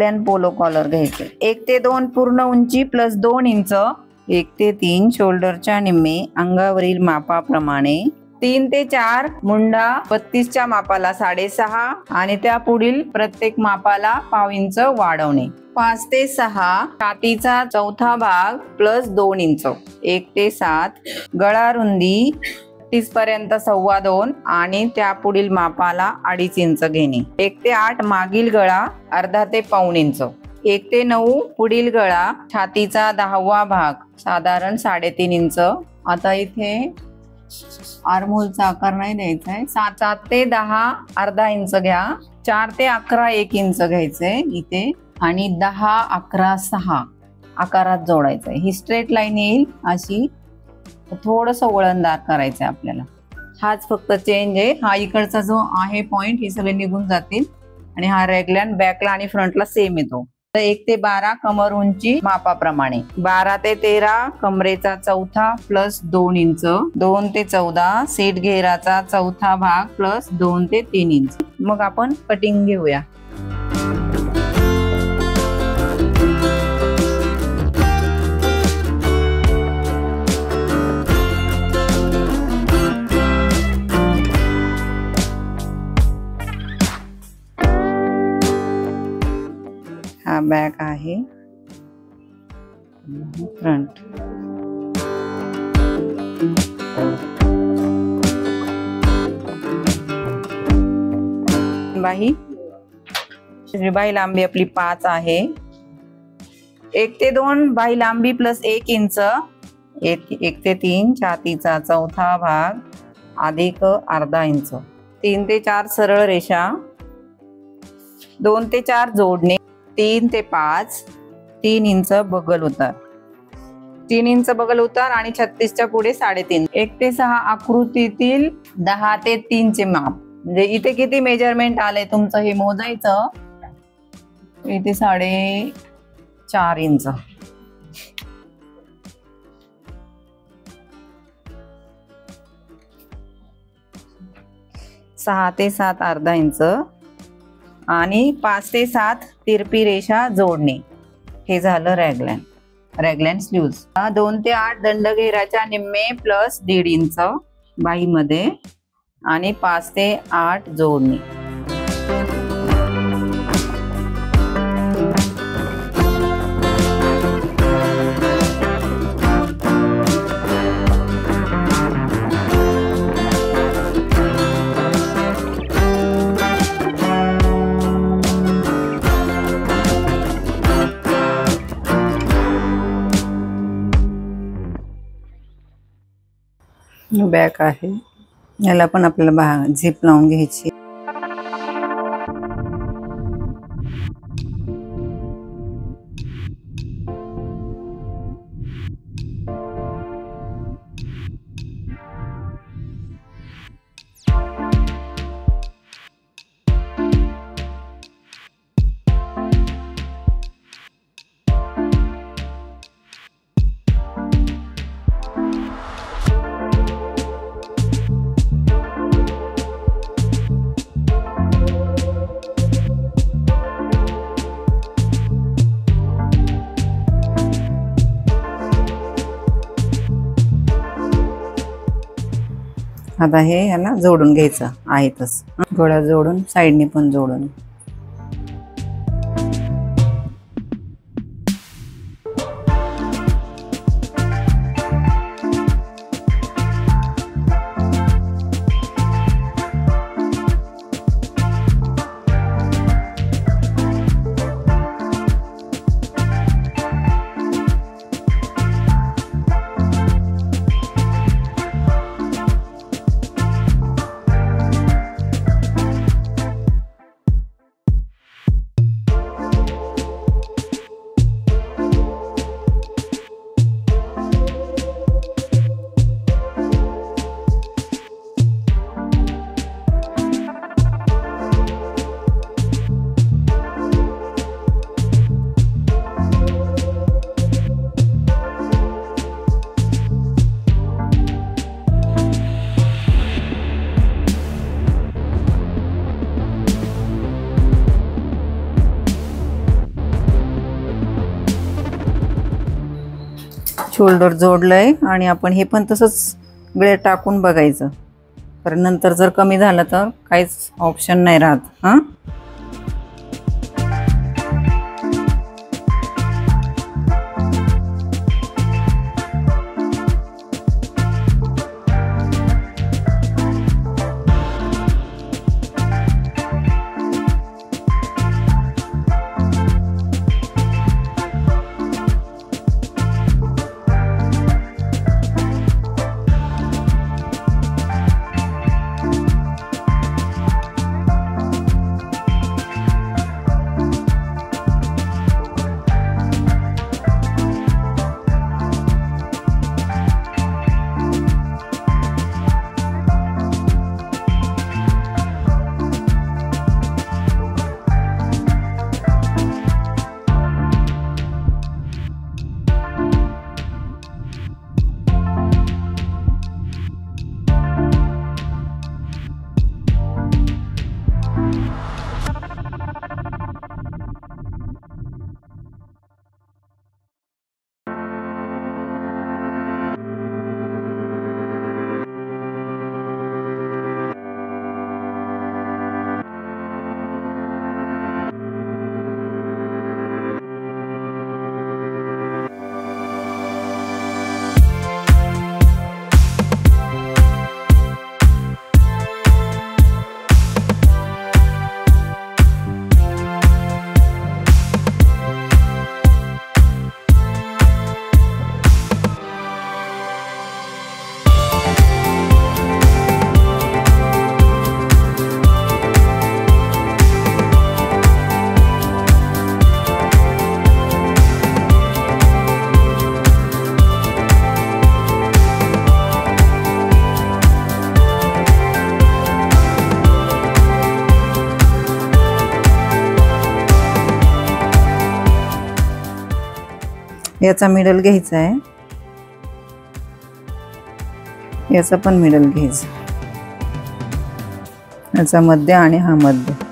रॅगलॅन polo collar घ्यायचे. 1 ते 2 पूर्ण उंची प्लस 2 इंच. 1 ते 3 शोल्डरच्या निम्मे अंगावरील मापाप्रमाणे. 3 ते 4 मुंडा 32च्या मापाला 6.5 आणि त्या पुढील प्रत्येक मापाला पाव इंच वाढवणे. 5 ते 6 छातीचा चौथा भाग प्लस 2 इंच. 1 ते 7 गळा रुंदी 30 पर्यंत 2.25 आणि त्या पुढील मापाला 2.5 इंच घेणे. 1 ते 8 मागील गळा अर्धा ते पाऊण इंच. 1 ते 9 पुढील गळा छातीचा 10वा भाग साधारण 3.5 इंच. आता इथे आर्महोलचा आकार नाही द्यायचा आहे. 7 ते 10 अर्धा इंच घ्या. 4 ते 11 1 इंच घ्यायचंय इथे आणि 10 11 6 आकारात जोडायचंय. ही स्ट्रेट लाईन येईल अशी. थोडस वळणदार करायचंय आपल्याला. हाच फक्त चेंज आहे. हा इकडचा जो आहे पॉइंट हे सगळे निघून जातील आणि हा रॅगलॅन बॅकला आणि फ्रंटला सेम येतो. 1 ते 12 कमर उंची मापाप्रमाणे. 12 ते 13 कमरेचा चौथा प्लस 2 इंच. 2 ते 14 सीट घेराचा चौथा भाग प्लस 2 ते 3 इंच. मग आपण कटिंग घेऊया. हा बॅक आहे, फ्रंट. बाही लांबी आपली 5 आहे. 1 ते 2 बाही लांबी प्लस 1 इंच. 1 ते 3 छातीचा चौथा भाग अधिक अर्धा इंच. 3 ते 4 सरळ रेषा. 2 ते 4 जोडणे. 3 ते 5 3 इंच बगल उतार. 3 इंच बगल उतार आणि 36च्या पुढे 3.5. 1 ते 6 आकृतीतील 10 ते 3 चे माप. म्हणजे इथे किती मेजरमेंट आलंय तुमचं हे मोजायचं. इथे 4.5 इंच. 6 ते 7 अर्धा इंच आणि 5 ते 7 तिरपी रेषा जोडणे. हे झालं रॅगलॅन स्लीव्ज. 2 ते 8 दंडघेराच्या निम्मे प्लस 1.5 इंच बाहीमध्ये आणि 5 ते 8 जोडणे. बॅक आहे. याला पण आपल्याला झिप लावून घ्यायची. आता हे ह्याला जोडून घ्यायचं आहे तसं. गोळा जोडून साईडने पण जोडून. शोल्डर जोडलंय आणि आपण हे पण तसंच गळ्यात टाकून बघायचं, कारण नंतर जर कमी झालं तर काहीच ऑप्शन नाही राहत. हां, याचा मिडल घ्यायचा आहे, याचा पण मिडल घ्यायचा, याचा मध्य आणि हा मध्य.